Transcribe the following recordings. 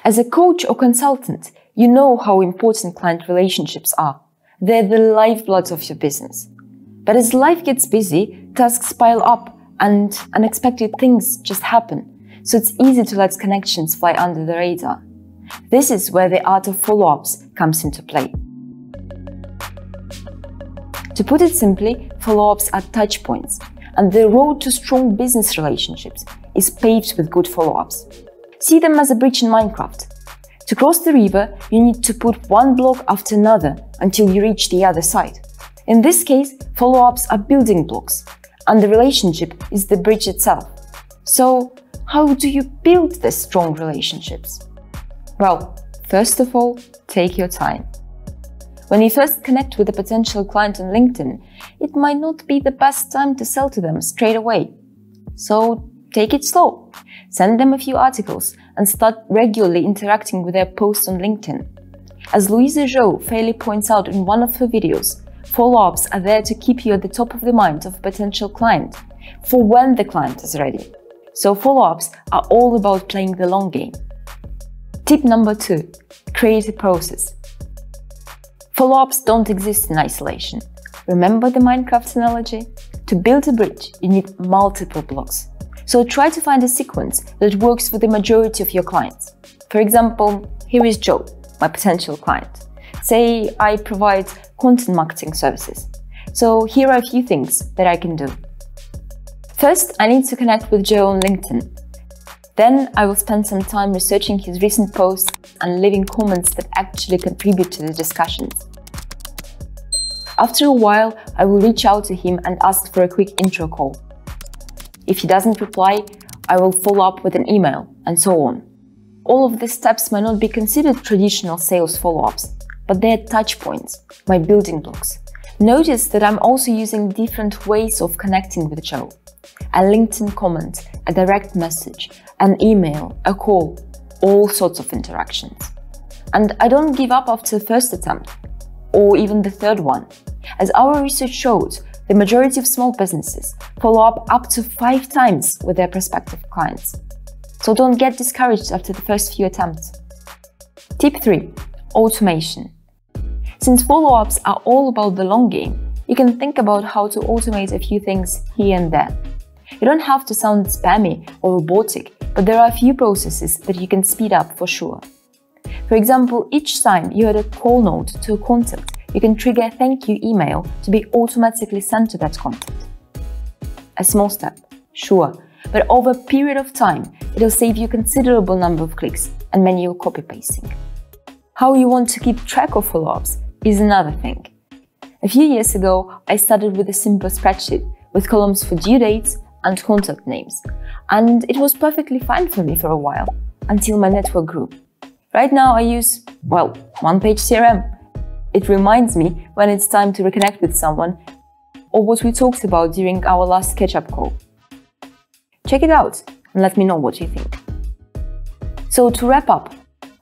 As a coach or consultant, you know how important client relationships are. They're the lifeblood of your business. But as life gets busy, tasks pile up and unexpected things just happen. So it's easy to let connections fly under the radar. This is where the art of follow-ups comes into play. To put it simply, follow-ups are touch points, and the road to strong business relationships is paved with good follow-ups. See them as a bridge in Minecraft. To cross the river, you need to put one block after another until you reach the other side. In this case, follow-ups are building blocks, and the relationship is the bridge itself. So, how do you build these strong relationships? Well, first of all, take your time. When you first connect with a potential client on LinkedIn, it might not be the best time to sell to them straight away. So, take it slow. Send them a few articles and start regularly interacting with their posts on LinkedIn. As Louisa Zhou fairly points out in one of her videos, follow-ups are there to keep you at the top of the mind of a potential client for when the client is ready. So follow-ups are all about playing the long game. Tip number 2. Create a process. Follow-ups don't exist in isolation. Remember the Minecraft analogy? To build a bridge, you need multiple blocks. So try to find a sequence that works for the majority of your clients. For example, here is Joe, my potential client. Say I provide content marketing services. So here are a few things that I can do. First, I need to connect with Joe on LinkedIn. Then I will spend some time researching his recent posts and leaving comments that actually contribute to the discussions. After a while, I will reach out to him and ask for a quick intro call. If he doesn't reply, I will follow up with an email, and so on. All of these steps might not be considered traditional sales follow-ups, but they're touch points, my building blocks. Notice that I'm also using different ways of connecting with Joe. A LinkedIn comment, a direct message, an email, a call, all sorts of interactions. And I don't give up after the first attempt, or even the third one. As our research shows, the majority of small businesses follow up to 5 times with their prospective clients. So don't get discouraged after the first few attempts. Tip 3. Automation. Since follow-ups are all about the long game, you can think about how to automate a few things here and there. You don't have to sound spammy or robotic, but there are a few processes that you can speed up for sure. For example, each time you add a call note to a contact, you can trigger a thank you email to be automatically sent to that contact. A small step, sure, but over a period of time, it'll save you a considerable number of clicks and manual copy-pasting. How you want to keep track of follow-ups is another thing. A few years ago, I started with a simple spreadsheet with columns for due dates and contact names, and it was perfectly fine for me for a while, until my network grew. Right now I use, OnePageCRM. It reminds me when it's time to reconnect with someone or what we talked about during our last catch-up call. Check it out and let me know what you think. So to wrap up,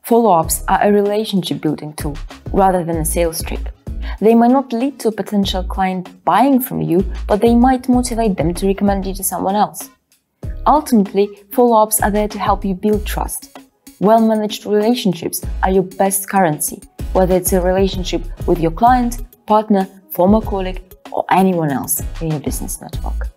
follow-ups are a relationship-building tool rather than a sales trick. They might not lead to a potential client buying from you, but they might motivate them to recommend you to someone else. Ultimately, follow-ups are there to help you build trust. Well-managed relationships are your best currency, whether it's a relationship with your client, partner, former colleague, or anyone else in your business network.